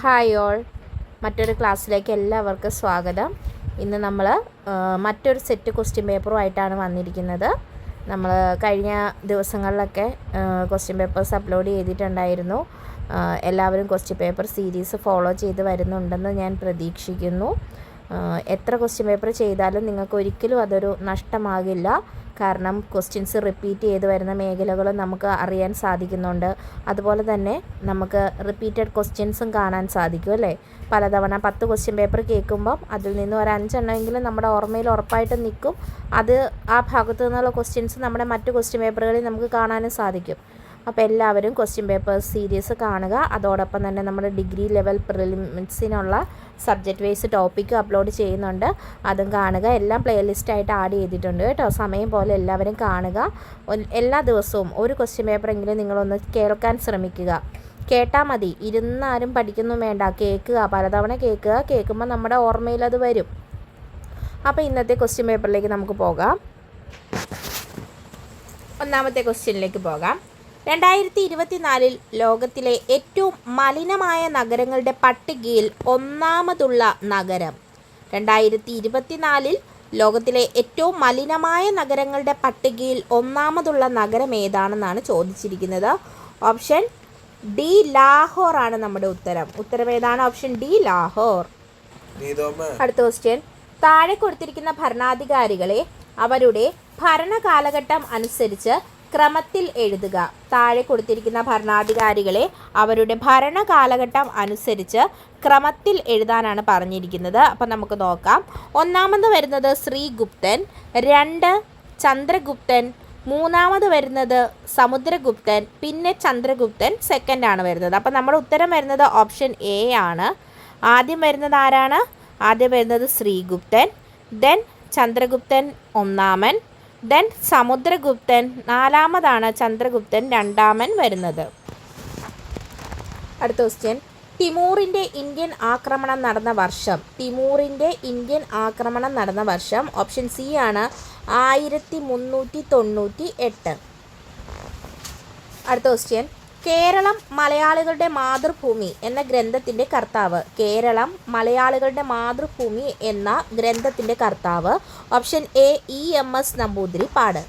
Hi all, മറ്റൊരു ക്ലാസ്സിലേക്ക് എല്ലാവർക്കും സ്വാഗതം. ഇന്ന് നമ്മൾ മറ്റൊരു സെറ്റ് ക്വസ്റ്റ്യൻ പേപ്പറുമായിട്ടാണ് വന്നിരിക്കുന്നത്. നമ്മൾ കഴിഞ്ഞ ദിവസങ്ങളിലൊക്കെ ക്വസ്റ്റ്യൻ പേപ്പേഴ്സ് അപ്ലോഡ് ചെയ്തിട്ടുണ്ടായിരുന്നു. എല്ലാവരും ക്വസ്റ്റ്യൻ പേപ്പർ സീരീസ് ഫോളോ ചെയ്ത് വരുന്നുണ്ടെന്ന് ഞാൻ പ്രതീക്ഷിക്കുന്നു. എത്ര ക്വസ്റ്റ്യൻ പേപ്പർ ചെയ്താലും നിങ്ങൾക്ക് ഒരിക്കലും അതൊരു നഷ്ടമാകില്ല. കാരണം ക്വസ്റ്റ്യൻസ് റിപ്പീറ്റ് ചെയ്ത് വരുന്ന മേഖലകൾ നമുക്ക് അറിയാൻ സാധിക്കുന്നുണ്ട്. അതുപോലെ തന്നെ നമുക്ക് റിപ്പീറ്റഡ് ക്വസ്റ്റ്യൻസും കാണാൻ സാധിക്കും അല്ലേ. പലതവണ 10 ക്വസ്റ്റ്യൻ പേപ്പർ കേൾക്കുമ്പം അതിൽ നിന്ന് ഒരു 5 എണ്ണമെങ്കിലും നമ്മുടെ ഓർമ്മയിൽ ഉറപ്പായിട്ട് നിൽക്കും. അത് ആ ഭാഗത്തു നിന്നുള്ള ക്വസ്റ്റ്യൻസ് നമ്മുടെ മറ്റു ക്വസ്റ്റ്യൻ പേപ്പറുകളിൽ നമുക്ക് കാണാനും സാധിക്കും. അപ്പോൾ എല്ലാവരും ക്വസ്റ്റ്യൻ പേപ്പേഴ്സ് സീരീസ് കാണുക. അതോടൊപ്പം തന്നെ നമ്മുടെ ഡിഗ്രി ലെവൽ പ്രിലിംസിനുള്ള സബ്ജക്റ്റ് വൈസ് ടോപ്പിക്കും അപ്ലോഡ് ചെയ്യുന്നുണ്ട്, അതും കാണുക. എല്ലാം പ്ലേലിസ്റ്റായിട്ട് ആഡ് ചെയ്തിട്ടുണ്ട് കേട്ടോ. സമയം പോലെ എല്ലാവരും കാണുക. എല്ലാ ദിവസവും ഒരു ക്വസ്റ്റ്യൻ പേപ്പറെങ്കിലും നിങ്ങളൊന്ന് കേൾക്കാൻ ശ്രമിക്കുക. കേട്ടാൽ മതി, ഇരുന്നാരും പഠിക്കൊന്നും വേണ്ട, കേൾക്കുക, പലതവണ കേൾക്കുക. കേൾക്കുമ്പോൾ നമ്മുടെ ഓർമ്മയിൽ അത് വരും. അപ്പോൾ ഇന്നത്തെ ക്വസ്റ്റ്യൻ പേപ്പറിലേക്ക് നമുക്ക് പോകാം. ഒന്നാമത്തെ ക്വസ്റ്റ്യനിലേക്ക് പോകാം. 2024 ലോകത്തിലെ ഏറ്റവും മലിനമായ നഗരങ്ങളുടെ പട്ടികയിൽ ഒന്നാമതുള്ള നഗരം. 2024 ലോകത്തിലെ ഏറ്റവും മലിനമായ നഗരങ്ങളുടെ പട്ടികയിൽ ഒന്നാമതുള്ള നഗരം ഏതാണെന്നാണ് ചോദിച്ചിരിക്കുന്നത്. ഓപ്ഷൻ ഡി ലാഹോർ ആണ് നമ്മുടെ ഉത്തരം. ഉത്തരം ഏതാണ്? Option D Lahore. അടുത്ത ക്വസ്റ്റ്യൻ. താഴെ കൊടുത്തിരിക്കുന്ന ഭരണാധികാരികളെ അവരുടെ ഭരണകാലഘട്ടം അനുസരിച്ച് ക്രമത്തിൽ എഴുതുക. താഴെ കൊടുത്തിരിക്കുന്ന ഭരണാധികാരികളെ അവരുടെ ഭരണകാലഘട്ടം അനുസരിച്ച് ക്രമത്തിൽ എഴുതാനാണ് പറഞ്ഞിരിക്കുന്നത്. അപ്പം നമുക്ക് നോക്കാം. ഒന്നാമത് വരുന്നത് ശ്രീഗുപ്തൻ, 2 ചന്ദ്രഗുപ്തൻ, മൂന്നാമത് വരുന്നത് സമുദ്രഗുപ്തൻ, പിന്നെ ചന്ദ്രഗുപ്തൻ സെക്കൻഡാണ് വരുന്നത്. അപ്പം നമ്മുടെ ഉത്തരം വരുന്നത് ഓപ്ഷൻ എ ആണ്. ആദ്യം വരുന്നത് ആരാണ്? ആദ്യം വരുന്നത് ശ്രീഗുപ്തൻ, ദെൻ ചന്ദ്രഗുപ്തൻ ഒന്നാമൻ, ദെൻ സമുദ്രഗുപ്തൻ നാലാമതാണ്, ചന്ദ്രഗുപ്തൻ രണ്ടാമൻ വരുന്നത്. അടുത്ത ക്വസ്റ്റ്യൻ. തിമൂറിൻ്റെ ഇന്ത്യൻ ആക്രമണം നടന്ന വർഷം. തിമൂറിൻ്റെ ഇന്ത്യൻ ആക്രമണം നടന്ന വർഷം ഓപ്ഷൻ സി ആണ്, 1398. അടുത്ത ക്വസ്റ്റ്യൻ. കേരളം മലയാളികളുടെ മാതൃഭൂമി എന്ന ഗ്രന്ഥത്തിൻ്റെ കർത്താവ്. കേരളം മലയാളികളുടെ മാതൃഭൂമി എന്ന ഗ്രന്ഥത്തിൻ്റെ കർത്താവ് ഓപ്ഷൻ എ EMS നമ്പൂതിരിപ്പാട്.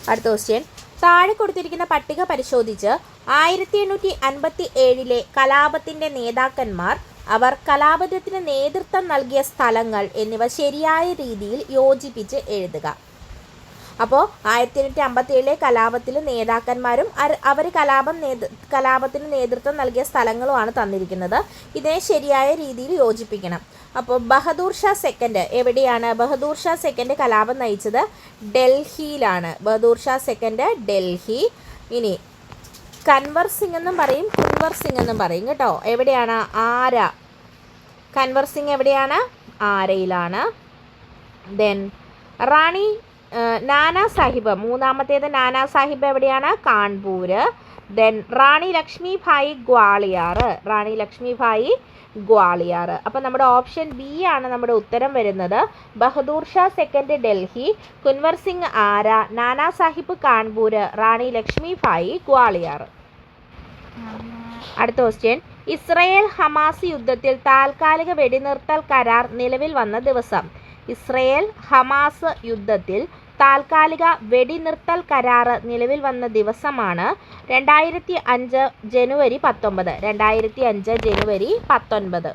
അടുത്ത ക്വസ്റ്റ്യൻ. താഴെ കൊടുത്തിരിക്കുന്ന പട്ടിക പരിശോധിച്ച് 1857 കലാപത്തിൻ്റെ നേതാക്കന്മാർ, അവർ കലാപത്തിന് നേതൃത്വം നൽകിയ സ്ഥലങ്ങൾ എന്നിവ ശരിയായ രീതിയിൽ യോജിപ്പിച്ച് എഴുതുക. അപ്പോൾ 1857 കലാപത്തിൽ നേതാക്കന്മാരും അവർ കലാപത്തിന് നേതൃത്വം നൽകിയ സ്ഥലങ്ങളുമാണ് തന്നിരിക്കുന്നത്. ഇതിനെ ശരിയായ രീതിയിൽ യോജിപ്പിക്കണം. അപ്പോൾ ബഹദൂർ ഷാ സെക്കൻഡ് എവിടെയാണ്? ബഹദൂർ ഷാ സെക്കൻഡ് കലാപം നയിച്ചത് ഡൽഹിയിലാണ്. ബഹദൂർ ഷാ സെക്കൻഡ് ഡൽഹി. ഇനി കൻവർ സിംഗ് എന്നും പറയും, കുൻവർ സിംഗ് എന്നും പറയും കേട്ടോ. എവിടെയാണ്? ആര. കൻവർ സിംഗ് എവിടെയാണ്? ആരയിലാണ്. ദെൻ റാണി നാനാ സാഹിബ്, മൂന്നാമത്തേത് നാനാ സാഹിബ് എവിടെയാണ്? കാൺപൂർ. ദെൻ റാണി ലക്ഷ്മി ഭായി ഗ്വാളിയാർ. റാണി ലക്ഷ്മി ഭായി ഗ്വാളിയാർ. അപ്പോൾ നമ്മുടെ ഓപ്ഷൻ ബി ആണ് നമ്മുടെ ഉത്തരം വരുന്നത്. ബഹദൂർ ഷാ സെക്കൻഡ് ഡൽഹി, കുൻവർ സിംഗ് ആര, നാനാ സാഹിബ് കാൺപൂർ, റാണി ലക്ഷ്മി ഭായി ഗ്വാളിയാർ. അടുത്ത ക്വസ്റ്റ്യൻ. ഇസ്രയേൽ ഹമാസ് യുദ്ധത്തിൽ താൽക്കാലിക വെടിനിർത്തൽ കരാർ നിലവിൽ വന്ന ദിവസം. ഇസ്രയേൽ ഹമാസ് യുദ്ധത്തിൽ താൽക്കാലിക വെടിനിർത്തൽ കരാർ നിലവിൽ വന്ന ദിവസമാണ് 2005 ജനുവരി 19. 2005 ജനുവരി 19.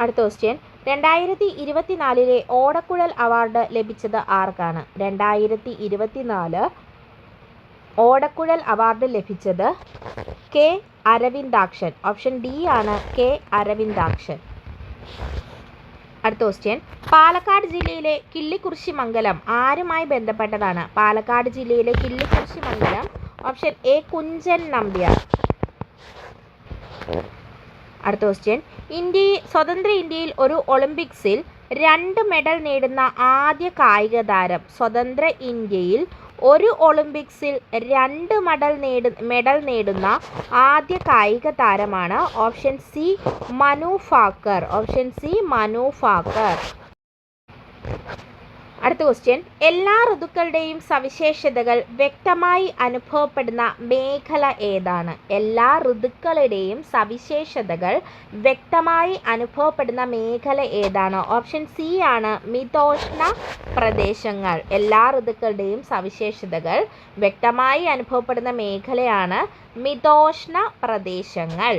അടുത്ത ക്വസ്റ്റ്യൻ. 2024 ഓടക്കുഴൽ അവാർഡ് ലഭിച്ചത് ആർക്കാണ്? 2024 ഓടക്കുഴൽ അവാർഡ് ലഭിച്ചത് കെ അരവിന്ദാക്ഷൻ. ഓപ്ഷൻ ഡി ആണ്, കെ അരവിന്ദാക്ഷൻ. അടുത്ത ക്വസ്റ്റ്യൻ. പാലക്കാട് ജില്ലയിലെ കിള്ളിക്കുറിശി മംഗലം ആരുമായി ബന്ധപ്പെട്ടതാണ്? പാലക്കാട് ജില്ലയിലെ കിള്ളിക്കുറിശി മംഗലം ഓപ്ഷൻ എ കുഞ്ചൻ നമ്പ്യാർ. അടുത്ത ക്വസ്റ്റ്യൻ. സ്വതന്ത്ര ഇന്ത്യയിൽ ഒരു ഒളിമ്പിക്സിൽ 2 മെഡൽ നേടുന്ന ആദ്യ കായിക താരം. സ്വതന്ത്ര ഇന്ത്യയിൽ ഒരു ഒളിമ്പിക്സിൽ 2 മെഡൽ നേടുന്ന ആദ്യ കായിക താരമാണ് option C Manu Bhaker. Option C Manu Bhaker. അടുത്ത ക്വസ്റ്റ്യൻ, എല്ലാ ഋതുക്കളുടെയും സവിശേഷതകൾ വ്യക്തമായി അനുഭവപ്പെടുന്ന മേഖല ഏതാണ്? എല്ലാ ഋതുക്കളുടെയും സവിശേഷതകൾ വ്യക്തമായി അനുഭവപ്പെടുന്ന മേഖല ഏതാണ്? ഓപ്ഷൻ സി ആണ് മിതോഷ്ണ പ്രദേശങ്ങൾ. എല്ലാ ഋതുക്കളുടെയും സവിശേഷതകൾ വ്യക്തമായി അനുഭവപ്പെടുന്ന മേഖലയാണ് മിതോഷ്ണ പ്രദേശങ്ങൾ.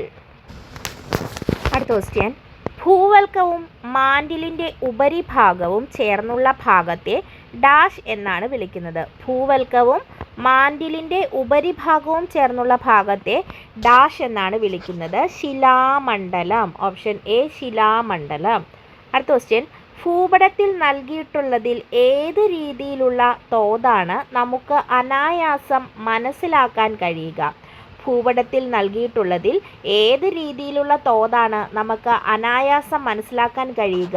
അടുത്ത ക്വസ്റ്റ്യൻ, ഭൂവൽക്കവും മാൻഡിലിൻ്റെ ഉപരിഭാഗവും ചേർന്നുള്ള ഭാഗത്തെ ഡാഷ് എന്നാണ് വിളിക്കുന്നത്. ഭൂവൽക്കവും മാൻഡിലിൻ്റെ ഉപരിഭാഗവും ചേർന്നുള്ള ഭാഗത്തെ ഡാഷ് എന്നാണ് വിളിക്കുന്നത്. ശിലാമണ്ഡലം. ഓപ്ഷൻ എ ശിലാമണ്ഡലം. അടുത്ത ക്വസ്റ്റ്യൻ, ഭൂപടത്തിൽ നൽകിയിട്ടുള്ളതിൽ ഏത് രീതിയിലുള്ള തോതാണ് നമുക്ക് അനായാസം മനസ്സിലാക്കാൻ കഴിയുക? ഭൂപടത്തിൽ നൽകിയിട്ടുള്ളതിൽ ഏത് രീതിയിലുള്ള തോതാണ് നമുക്ക് അനായാസം മനസ്സിലാക്കാൻ കഴിയുക?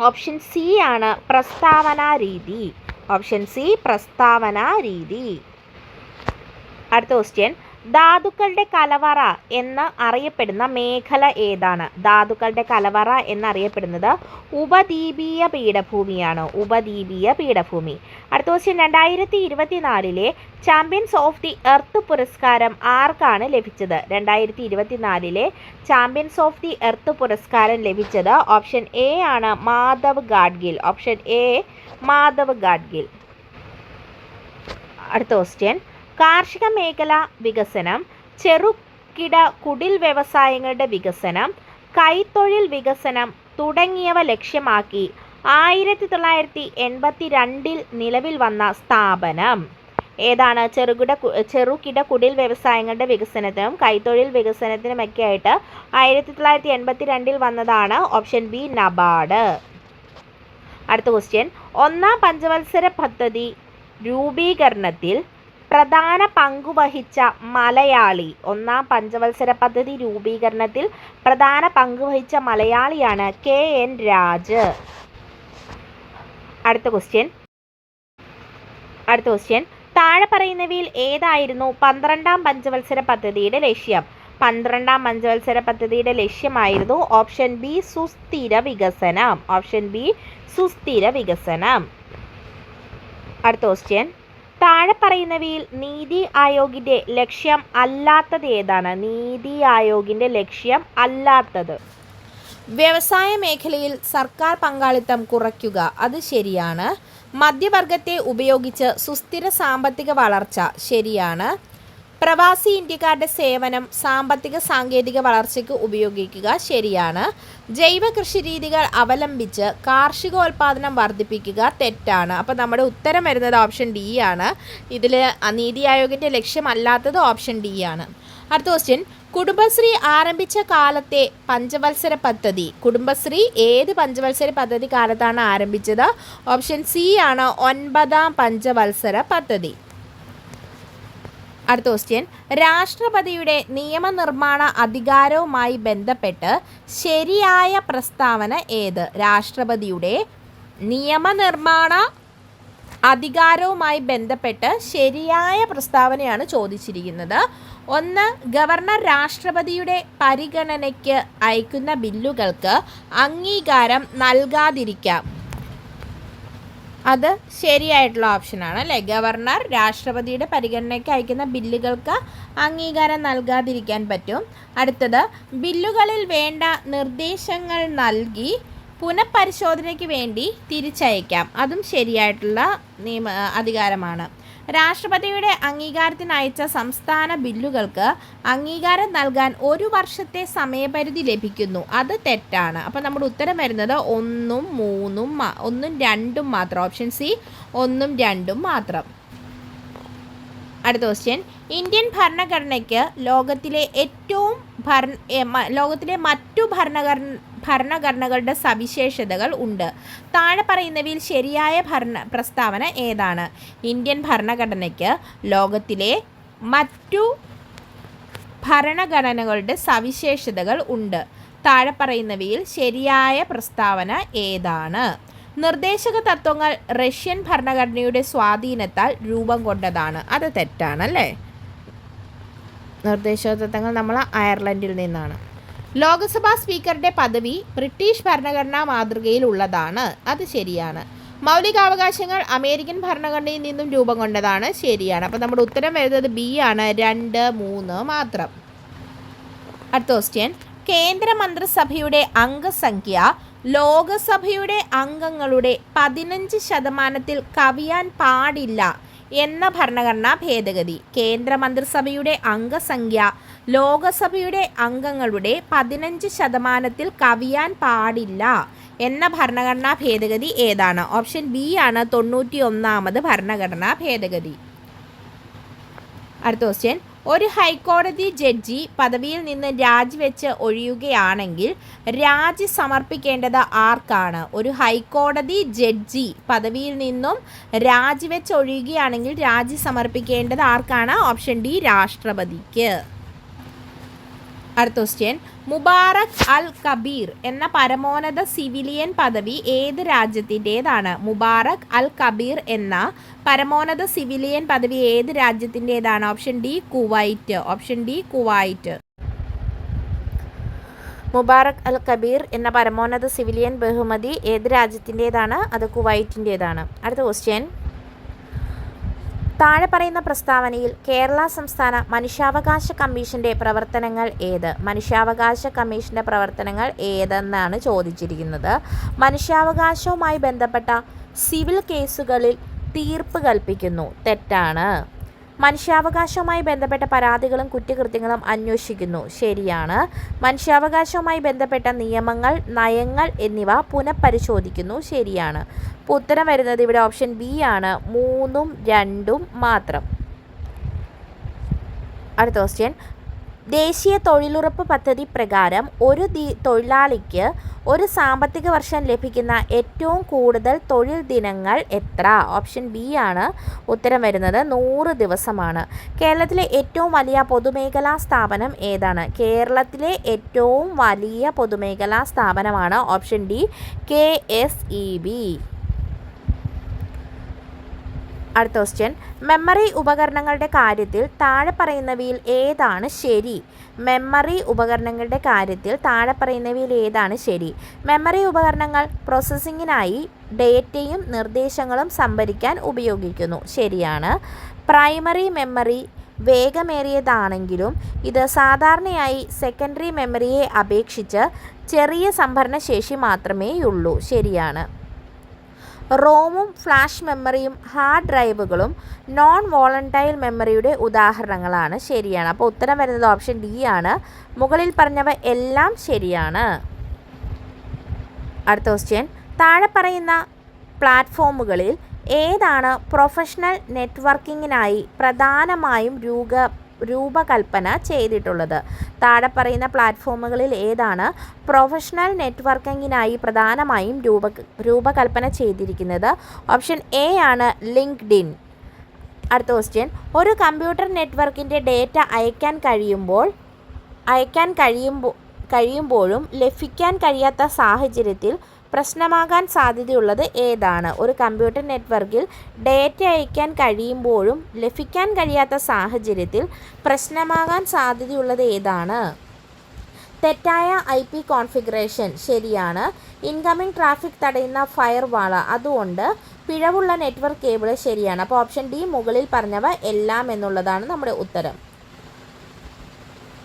ഓപ്ഷൻ സി ആണ് പ്രസ്താവനാ രീതി. ഓപ്ഷൻ സി പ്രസ്താവനാ രീതി. അടുത്ത ക്വസ്റ്റ്യൻ, ധാതുക്കളുടെ കലവറ എന്ന് അറിയപ്പെടുന്ന മേഖല ഏതാണ്? ധാതുക്കളുടെ കലവറ എന്നറിയപ്പെടുന്നത് ഉപദ്വീപീയ പീഠഭൂമിയാണ്. ഉപദ്വീപീയ പീഠഭൂമി. അടുത്ത question, 2024 champions of the earth പുരസ്കാരം ആർക്കാണ് ലഭിച്ചത്? 2024 ചാമ്പ്യൻസ് ഓഫ് ദി എർത്ത് പുരസ്കാരം ലഭിച്ചത് ഓപ്ഷൻ എ ആണ് മാധവ് ഗാഡ്ഗിൽ. Option A Madhav Gadgil. അടുത്ത ക്വസ്റ്റ്യൻ, കാർഷിക മേഖല വികസനം, ചെറുകിട കുടിൽ വ്യവസായങ്ങളുടെ വികസനം, കൈത്തൊഴിൽ വികസനം തുടങ്ങിയവ ലക്ഷ്യമാക്കി 1982 നിലവിൽ വന്ന സ്ഥാപനം ഏതാണ്? ചെറുകിട കുടിൽ വ്യവസായങ്ങളുടെ വികസനത്തിനും കൈത്തൊഴിൽ വികസനത്തിനുമൊക്കെ ആയിട്ട് 1982 വന്നതാണ് ഓപ്ഷൻ ബി നബാർഡ്. അടുത്ത ക്വസ്റ്റ്യൻ, ഒന്നാം പഞ്ചവത്സര പദ്ധതി രൂപീകരണത്തിൽ പ്രധാന പങ്കുവഹിച്ച മലയാളി. ഒന്നാം പഞ്ചവത്സര പദ്ധതി രൂപീകരണത്തിൽ പ്രധാന പങ്കുവഹിച്ച മലയാളിയാണ് KN രാജ്. അടുത്ത ക്വസ്റ്റ്യൻ, താഴെ പറയുന്നവയിൽ ഏതായിരുന്നു 12ാം പഞ്ചവത്സര പദ്ധതിയുടെ ലക്ഷ്യം? 12ാം പഞ്ചവത്സര പദ്ധതിയുടെ ലക്ഷ്യമായിരുന്നു ഓപ്ഷൻ ബി സുസ്ഥിര വികസനം. ഓപ്ഷൻ ബി സുസ്ഥിര വികസനം. അടുത്ത ക്വസ്റ്റ്യൻ, താഴെ പറയുന്നവയിൽ നീതി ആയോഗിൻ്റെ ലക്ഷ്യം അല്ലാത്തത് ഏതാണ്? നീതി ആയോഗിൻ്റെ ലക്ഷ്യം അല്ലാത്തത്. വ്യവസായ മേഖലയിൽ സർക്കാർ പങ്കാളിത്തം കുറയ്ക്കുക. അത് ശരിയാണ്. മധ്യവർഗത്തെ ഉപയോഗിച്ച് സുസ്ഥിര സാമ്പത്തിക വളർച്ച. ശരിയാണ്. പ്രവാസി ഇന്ത്യക്കാരുടെ സേവനം സാമ്പത്തിക സാങ്കേതിക വളർച്ചയ്ക്ക് ഉപയോഗിക്കുക. ശരിയാണ്. ജൈവ കൃഷി രീതികൾ അവലംബിച്ച് കാർഷികോൽപാദനം വർദ്ധിപ്പിക്കുക. തെറ്റാണ്. അപ്പോൾ നമ്മുടെ ഉത്തരം വരുന്നത് ഓപ്ഷൻ ഡി ആണ്. ഇതിൽ നീതി ആയോഗിൻ്റെ ലക്ഷ്യമല്ലാത്തത് ഓപ്ഷൻ ഡി ആണ്. അടുത്ത ക്വസ്റ്റ്യൻ, കുടുംബശ്രീ ആരംഭിച്ച കാലത്തെ പഞ്ചവത്സര പദ്ധതി. കുടുംബശ്രീ ഏത് പഞ്ചവത്സര പദ്ധതി കാലത്താണ് ആരംഭിച്ചത്? ഓപ്ഷൻ സി ആണ് 9ാം പഞ്ചവത്സര പദ്ധതി. അടുത്ത ക്വസ്റ്റ്യൻ, രാഷ്ട്രപതിയുടെ നിയമനിർമ്മാണ അധികാരവുമായി ബന്ധപ്പെട്ട് ശരിയായ പ്രസ്താവന ഏത്? രാഷ്ട്രപതിയുടെ നിയമനിർമ്മാണ അധികാരവുമായി ബന്ധപ്പെട്ട് ശരിയായ പ്രസ്താവനയാണ് ചോദിച്ചിരിക്കുന്നത്. 1. ഗവർണർ രാഷ്ട്രപതിയുടെ പരിഗണനയ്ക്ക് അയക്കുന്ന ബില്ലുകൾക്ക് അംഗീകാരം നൽകാതിരിക്കാം. അത് ശരിയായിട്ടുള്ള ഓപ്ഷനാണ് അല്ലേ. ഗവർണർ രാഷ്ട്രപതിയുടെ പരിഗണനയ്ക്ക് അയക്കുന്ന ബില്ലുകൾക്ക് അംഗീകാരം നൽകാതിരിക്കാൻ പറ്റും. അടുത്തത്, ബില്ലുകളിൽ വേണ്ട നിർദ്ദേശങ്ങൾ നൽകി പുനഃപരിശോധനയ്ക്ക് വേണ്ടി തിരിച്ചയക്കാം. അതും ശരിയായിട്ടുള്ള അധികാരമാണ്. രാഷ്ട്രപതിയുടെ അംഗീകാരത്തിന് അയച്ച സംസ്ഥാന ബില്ലുകൾക്ക് അംഗീകാരം നൽകാൻ 1 വർഷത്തെ സമയപരിധി ലഭിക്കുന്നു. അത് തെറ്റാണ്. അപ്പോൾ നമ്മുടെ ഉത്തരം വരുന്നത് 1ഉം 3ഉം 1ഉം 2ഉം മാത്രം. ഓപ്ഷൻ സി 1ഉം 2ഉം മാത്രം. അടുത്ത ക്വസ്റ്റ്യൻ, ഇന്ത്യൻ ഭരണഘടനയ്ക്ക് ലോകത്തിലെ മറ്റു ഭരണഘടനകളുടെ സവിശേഷതകൾ ഉണ്ട്. താഴെ പറയുന്നവയിൽ ശരിയായ പ്രസ്താവന ഏതാണ്? ഇന്ത്യൻ ഭരണഘടനയ്ക്ക് ലോകത്തിലെ മറ്റു ഭരണഘടനകളുടെ സവിശേഷതകൾ ഉണ്ട്. താഴെ പറയുന്നവയിൽ ശരിയായ പ്രസ്താവന ഏതാണ്? നിർദ്ദേശക തത്വങ്ങൾ റഷ്യൻ ഭരണഘടനയുടെ സ്വാധീനത്താൽ രൂപം കൊണ്ടതാണ്. അത് തെറ്റാണല്ലേ. നിർദ്ദേശക തത്വങ്ങൾ നമ്മൾ അയർലൻഡിൽ നിന്നാണ്. ലോക്സഭാ സ്പീക്കറുടെ പദവി ബ്രിട്ടീഷ് ഭരണഘടനാ മാതൃകയിൽ ഉള്ളതാണ്. അത് ശരിയാണ്. മൗലികാവകാശങ്ങൾ അമേരിക്കൻ ഭരണഘടനയിൽ നിന്നും രൂപം കൊണ്ടതാണ്. ശരിയാണ്. അപ്പോൾ നമ്മുടെ ഉത്തരം വരുന്നത് ബി ആണ്, 2, 3 മാത്രം. അടുത്ത ക്വസ്റ്റ്യൻ, കേന്ദ്രമന്ത്രിസഭയുടെ അംഗസംഖ്യ ലോകസഭയുടെ അംഗങ്ങളുടെ 15% കവിയാൻ പാടില്ല എന്ന ഭരണഘടനാ ഭേദഗതി. കേന്ദ്രമന്ത്രിസഭയുടെ അംഗസംഖ്യ ലോകസഭയുടെ അംഗങ്ങളുടെ 15% കവിയാൻ പാടില്ല എന്ന ഭരണഘടനാ ഭേദഗതി ഏതാണ്? ഓപ്ഷൻ ബി ആണ് 91ാമത് ഭരണഘടനാ ഭേദഗതി. അടുത്ത ക്വസ്റ്റ്യൻ, ഒരു ഹൈക്കോടതി ജഡ്ജി പദവിയിൽ നിന്ന് രാജിവെച്ച് ഒഴിയുകയാണെങ്കിൽ രാജി സമർപ്പിക്കേണ്ടത് ആർക്കാണ്? ഒരു ഹൈക്കോടതി ജഡ്ജി പദവിയിൽ നിന്നും രാജിവെച്ച് ഒഴിയുകയാണെങ്കിൽ രാജി സമർപ്പിക്കേണ്ടത് ആർക്കാണ്? ഓപ്ഷൻ ഡി, രാഷ്ട്രപതിക്ക്. അടുത്ത ക്വസ്റ്റ്യൻ, മുബാറക് അൽ കബീർ എന്ന പരമോന്നത സിവിലിയൻ പദവി ഏത് രാജ്യത്തിൻ്റേതാണ്? മുബാറക് അൽ കബീർ എന്ന പരമോന്നത സിവിലിയൻ പദവി ഏത് രാജ്യത്തിൻ്റേതാണ്? Option D, Kuwait. Option D, Kuwait. Mubarak Al Kabeer എന്ന പരമോന്നത സിവിലിയൻ ബഹുമതി ഏത് രാജ്യത്തിൻ്റേതാണ്? അത് കുവൈറ്റിൻ്റേതാണ്. അടുത്ത ക്വസ്റ്റ്യൻ, താഴെ പറയുന്ന പ്രസ്താവനയിൽ കേരള സംസ്ഥാന മനുഷ്യാവകാശ കമ്മീഷൻ്റെ പ്രവർത്തനങ്ങൾ ഏത്? മനുഷ്യാവകാശ കമ്മീഷൻ്റെ പ്രവർത്തനങ്ങൾ ഏതെന്നാണ് ചോദിച്ചിരിക്കുന്നത്. മനുഷ്യാവകാശവുമായി ബന്ധപ്പെട്ട സിവിൽ കേസുകളിൽ തീർപ്പ് കൽപ്പിക്കുന്നു. തെറ്റാണ്. മനുഷ്യാവകാശവുമായി ബന്ധപ്പെട്ട പരാതികളും കുറ്റകൃത്യങ്ങളും അന്വേഷിക്കുന്നു. ശരിയാണ്. മനുഷ്യാവകാശവുമായി ബന്ധപ്പെട്ട നിയമങ്ങൾ, നയങ്ങൾ എന്നിവ പുനഃപരിശോധിക്കുന്നു. ശരിയാണ്. അപ്പോൾ ഉത്തരം വരുന്നത് ഇവിടെ ഓപ്ഷൻ ബി ആണ്, 3ഉം 2ഉം മാത്രം. അടുത്ത ക്വസ്റ്റ്യൻ, ദേശീയ തൊഴിലുറപ്പ് പദ്ധതി പ്രകാരം ഒരു തൊഴിലാളിക്ക് ഒരു സാമ്പത്തിക വർഷം ലഭിക്കുന്ന ഏറ്റവും കൂടുതൽ തൊഴിൽ ദിനങ്ങൾ എത്ര? ഓപ്ഷൻ ബി ആണ് ഉത്തരം വരുന്നത്, 100 ദിവസമാണ്. കേരളത്തിലെ ഏറ്റവും വലിയ പൊതുമേഖലാ സ്ഥാപനം ഏതാണ്? കേരളത്തിലെ ഏറ്റവും വലിയ പൊതുമേഖലാ സ്ഥാപനമാണ് ഓപ്ഷൻ ഡി, KSEB. അടുത്ത ക്വസ്റ്റ്യൻ, മെമ്മറി ഉപകരണങ്ങളുടെ കാര്യത്തിൽ താഴെ പറയുന്നവയിൽ ഏതാണ് ശരി? മെമ്മറി ഉപകരണങ്ങളുടെ കാര്യത്തിൽ താഴെ പറയുന്നവയിൽ ഏതാണ് ശരി? മെമ്മറി ഉപകരണങ്ങൾ പ്രോസസ്സിങ്ങിനായി ഡേറ്റയും നിർദ്ദേശങ്ങളും സംഭരിക്കാൻ ഉപയോഗിക്കുന്നു. ശരിയാണ്. പ്രൈമറി മെമ്മറി വേഗമേറിയതാണെങ്കിലും ഇത് സാധാരണയായി സെക്കൻഡറി മെമ്മറിയെ അപേക്ഷിച്ച് ചെറിയ സംഭരണശേഷി മാത്രമേയുള്ളൂ. ശരിയാണ്. റോമും ഫ്ലാഷ് മെമ്മറിയും ഹാർഡ് ഡ്രൈവുകളും നോൺ വോളണ്ടൈൽ മെമ്മറിയുടെ ഉദാഹരണങ്ങളാണ്. ശരിയാണ്. അപ്പോൾ ഉത്തരം വരുന്നത് ഓപ്ഷൻ ഡി ആണ്. മുകളിൽ പറഞ്ഞവ എല്ലാം ശരിയാണ്. അടുത്ത ക്വസ്റ്റ്യൻ, താഴെ പറയുന്ന പ്ലാറ്റ്ഫോമുകളിൽ ഏതാണ് പ്രൊഫഷണൽ നെറ്റ്വർക്കിങ്ങിനായി പ്രധാനമായും രൂപകൽപ്പന ചെയ്തിട്ടുള്ളത്? താഴെ പറയുന്ന പ്ലാറ്റ്ഫോമുകളിൽ ഏതാണ് പ്രൊഫഷണൽ നെറ്റ്വർക്കിങ്ങിനായി പ്രധാനമായും രൂപകൽപ്പന ചെയ്തിരിക്കുന്നത്? ഓപ്ഷൻ എ ആണ്, ലിങ്ക്ഡിൻ. അടുത്ത ക്വസ്റ്റ്യൻ, ഒരു കമ്പ്യൂട്ടർ നെറ്റ്വർക്കിൻ്റെ ഡേറ്റ അയക്കാൻ കഴിയുമ്പോഴും ലഭിക്കാൻ കഴിയാത്ത സാഹചര്യത്തിൽ പ്രശ്നമാകാൻ സാധ്യതയുള്ളത് ഏതാണ്? ഒരു കമ്പ്യൂട്ടർ നെറ്റ്വർക്കിൽ ഡേറ്റ അയക്കാൻ കഴിയുമ്പോഴും ലഭിക്കാൻ കഴിയാത്ത സാഹചര്യത്തിൽ പ്രശ്നമാകാൻ സാധ്യതയുള്ളത് ഏതാണ്? തെറ്റായ IP കോൺഫിഗറേഷൻ. ശരിയാണ്. ഇൻകമിംഗ് ട്രാഫിക് തടയുന്ന ഫയർവാൾ, അതുകൊണ്ട് പിഴവുള്ള നെറ്റ്വർക്ക് കേബിൾ. ശരിയാണ്. അപ്പോൾ ഓപ്ഷൻ ഡി, മുകളിൽ പറഞ്ഞവ എല്ലാം എന്നുള്ളതാണ് നമ്മുടെ ഉത്തരം.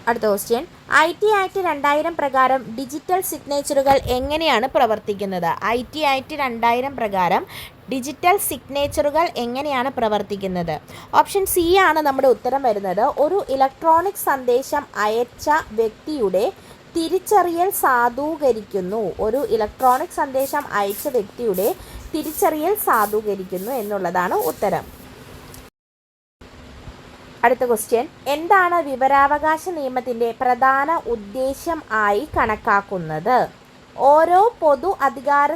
അടുത്ത ക്വസ്റ്റ്യൻ, IT ആക്ട് 2000 പ്രകാരം ഡിജിറ്റൽ സിഗ്നേച്ചറുകൾ എങ്ങനെയാണ് പ്രവർത്തിക്കുന്നത്? IT ആക്ട് 2000 പ്രകാരം ഡിജിറ്റൽ സിഗ്നേച്ചറുകൾ എങ്ങനെയാണ് പ്രവർത്തിക്കുന്നത്? ഓപ്ഷൻ സി ആണ് നമ്മുടെ ഉത്തരം വരുന്നത്. ഒരു ഇലക്ട്രോണിക് സന്ദേശം അയച്ച വ്യക്തിയുടെ തിരിച്ചറിയൽ സാധൂകരിക്കുന്നു. ഒരു ഇലക്ട്രോണിക് സന്ദേശം അയച്ച വ്യക്തിയുടെ തിരിച്ചറിയൽ സാധൂകരിക്കുന്നു എന്നുള്ളതാണ് ഉത്തരം. അടുത്ത ക്വസ്റ്റ്യൻ, എന്താണ് വിവരാവകാശ നിയമത്തിൻ്റെ പ്രധാന ഉദ്ദേശ്യം ആയി കണക്കാക്കുന്നത്? ഓരോ പൊതു അധികാര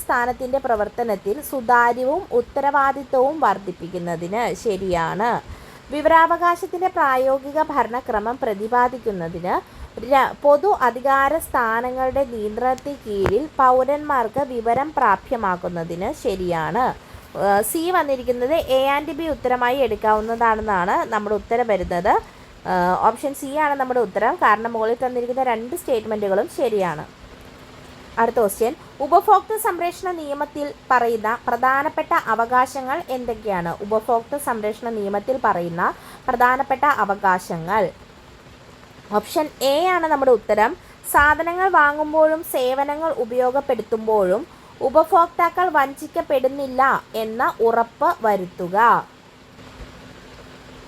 സ്ഥാനത്തിൻ്റെ പ്രവർത്തനത്തിൽ സുതാര്യവും ഉത്തരവാദിത്വവും വർദ്ധിപ്പിക്കുന്നതിന്. ശരിയാണ്. വിവരാവകാശത്തിൻ്റെ പ്രായോഗിക ഭരണക്രമം പ്രതിപാദിക്കുന്നതിന് പൊതു അധികാര സ്ഥാനങ്ങളുടെ നിയന്ത്രണത്തിന് കീഴിൽ പൗരന്മാർക്ക് വിവരം പ്രാപ്യമാക്കുന്നതിന്. ശരിയാണ്. സി വന്നിരിക്കുന്നത് എ ആൻഡ് ബി ഉത്തരമായി എടുക്കാവുന്നതാണെന്നാണ് നമ്മുടെ ഉത്തരം വരുന്നത്. ഓപ്ഷൻ സി ആണ് നമ്മുടെ ഉത്തരം. കാരണം മുകളിൽ തന്നിരിക്കുന്ന 2 സ്റ്റേറ്റ്മെൻറ്റുകളും ശരിയാണ്. അടുത്ത ക്വസ്റ്റ്യൻ, ഉപഭോക്തൃ സംരക്ഷണ നിയമത്തിൽ പറയുന്ന പ്രധാനപ്പെട്ട അവകാശങ്ങൾ എന്തൊക്കെയാണ്? ഉപഭോക്തൃ സംരക്ഷണ നിയമത്തിൽ പറയുന്ന പ്രധാനപ്പെട്ട അവകാശങ്ങൾ. ഓപ്ഷൻ എ ആണ് നമ്മുടെ ഉത്തരം. സാധനങ്ങൾ വാങ്ങുമ്പോഴും സേവനങ്ങൾ ഉപയോഗപ്പെടുത്തുമ്പോഴും ഉപഭോക്താക്കൾ വഞ്ചിക്കപ്പെടുന്നില്ല എന്ന ഉറപ്പ് വരുത്തുക.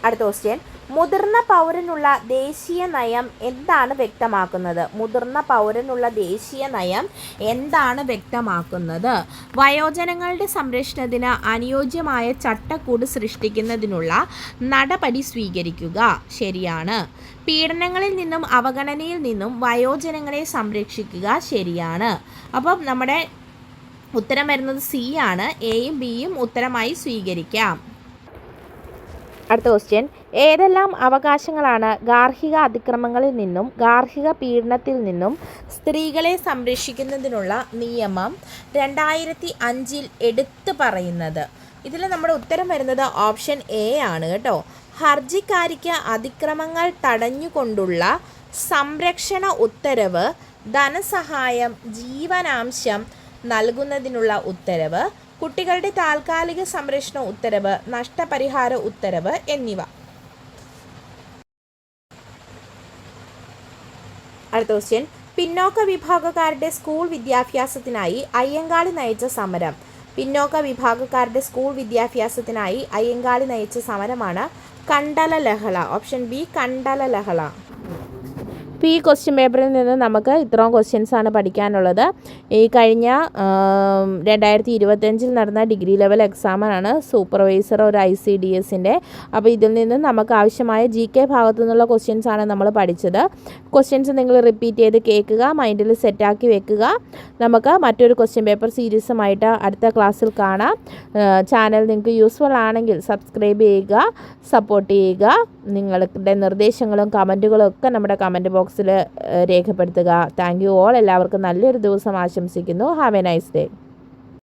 അടുത്ത ക്വസ്റ്റ്യൻ, മുതിർന്ന പൗരനുള്ള ദേശീയ നയം എന്താണ് വ്യക്തമാക്കുന്നത്? മുതിർന്ന പൗരനുള്ള ദേശീയ നയം എന്താണ് വ്യക്തമാക്കുന്നത്? വയോജനങ്ങളുടെ സംരക്ഷണത്തിന് അനുയോജ്യമായ ചട്ടക്കൂട് സൃഷ്ടിക്കുന്നതിനുള്ള നടപടി സ്വീകരിക്കുക. ശരിയാണ്. പീഡനങ്ങളിൽ നിന്നും അവഗണനയിൽ നിന്നും വയോജനങ്ങളെ സംരക്ഷിക്കുക. ശരിയാണ്. അപ്പം നമ്മുടെ ഉത്തരം വരുന്നത് സി ആണ്. എയും ബിയും ഉത്തരമായി സ്വീകരിക്കാം. അടുത്ത ക്വസ്റ്റ്യൻ, ഏതെല്ലാം അവകാശങ്ങളാണ് ഗാർഹിക അതിക്രമങ്ങളിൽ നിന്നും ഗാർഹിക പീഡനത്തിൽ നിന്നും സ്ത്രീകളെ സംരക്ഷിക്കുന്നതിനുള്ള നിയമം 2005 എടുത്തു പറയുന്നത്? ഇതിൽ നമ്മുടെ ഉത്തരം വരുന്നത് ഓപ്ഷൻ എ ആണ് കേട്ടോ. ഹർജിക്കാരിക്ക് അതിക്രമങ്ങൾ തടഞ്ഞുകൊണ്ടുള്ള സംരക്ഷണ ഉത്തരവ്, ധനസഹായം, ജീവനാംശം നൽകുന്നതിനുള്ള ഉത്തരവ്, കുട്ടികളുടെ താൽക്കാലിക സംരക്ഷണ ഉത്തരവ്, നഷ്ടപരിഹാര ഉത്തരവ് എന്നിവ. അടുത്ത ക്വസ്റ്റ്യൻ, പിന്നോക്ക വിഭാഗക്കാരുടെ സ്കൂൾ വിദ്യാഭ്യാസത്തിനായി അയ്യങ്കാളി നയിച്ച സമരം. പിന്നോക്ക വിഭാഗക്കാരുടെ സ്കൂൾ വിദ്യാഭ്യാസത്തിനായി അയ്യങ്കാളി നയിച്ച സമരമാണ് കണ്ടല ലഹള. ഓപ്ഷൻ ബി, കണ്ടല ലഹള. ഈ ക്വസ്റ്റ്യൻ പേപ്പറിൽ നിന്ന് നമുക്ക് ഇത്രയും ക്വസ്റ്റ്യൻസാണ് പഠിക്കാനുള്ളത്. ഈ കഴിഞ്ഞ 2025 നടന്ന ഡിഗ്രി ലെവൽ എക്സാമാണ് സൂപ്പർവൈസർ ഒരു ICDSൻ്റെ. അപ്പോൾ ഇതിൽ നിന്ന് നമുക്ക് ആവശ്യമായ GK ഭാഗത്തു നിന്നുള്ള ക്വസ്റ്റ്യൻസാണ് നമ്മൾ പഠിച്ചത്. ക്വസ്റ്റ്യൻസ് നിങ്ങൾ റിപ്പീറ്റ് ചെയ്ത് കേൾക്കുക, മൈൻഡിൽ സെറ്റാക്കി വെക്കുക. നമുക്ക് മറ്റൊരു ക്വസ്റ്റ്യൻ പേപ്പർ സീരീസുമായിട്ട് അടുത്ത ക്ലാസ്സിൽ കാണാം. ചാനൽ നിങ്ങൾക്ക് യൂസ്ഫുൾ ആണെങ്കിൽ സബ്സ്ക്രൈബ് ചെയ്യുക, സപ്പോർട്ട് ചെയ്യുക. നിങ്ങളുടെ നിർദ്ദേശങ്ങളും കമൻറ്റുകളും ഒക്കെ നമ്മുടെ കമൻറ്റ് ബോക്സിൽ രേഖപ്പെടുത്തുക. Thank you all. എല്ലാവർക്കും നല്ലൊരു ദിവസം ആശംസിക്കുന്നു. Have A nice day.